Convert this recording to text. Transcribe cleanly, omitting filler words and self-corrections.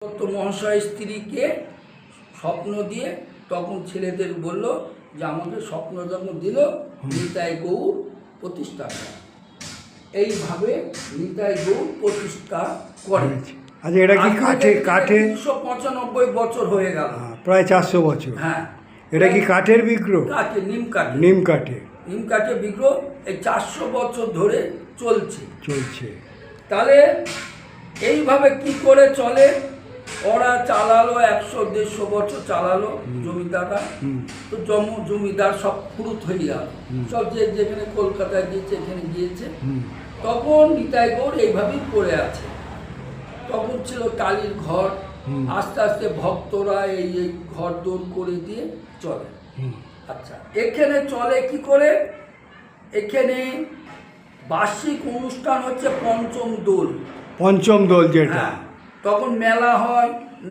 দত্ত মহাশয় স্ত্রীকে স্বপ্ন দিয়ে তখন ছেলেদের বলল যে আমাকে স্বপ্ন যখন দিল নিতাই গৌর প্রতিষ্ঠা করা। এইভাবে নিতাই গৌর প্রতিষ্ঠা করে। আচ্ছা, এটা কি কাঠে 395 বছর হয়ে গেল, প্রায় 400 বছর। হ্যাঁ, এটা কি কাঠের বিগ্রহ? কাঠে, নিম কাঠে। নিম কাঠে বিগ্রহ। এই 400 বছর ধরে চলছে। তাহলে এইভাবে কি করে চলে? ওরা চালালো 100-150 বছর চালালো জমিদাররা। তো জমিদার সব ফুরুত হয়ে গেল, সব যেখানে কলকাতায় গিয়েছে এখানে গিয়েছে। তখন নিতাই গৌর এইভাবেই পড়ে আছে। তখন ছিল টালির ঘর, আস্তে আস্তে ভক্তরা এই ঘর দৌড় করে দিয়ে চলে। আচ্ছা, এখানে চলে কি করে? এখানে বার্ষিক অনুষ্ঠান হচ্ছে পঞ্চম দোল। যেটা তখন মেলা হয়।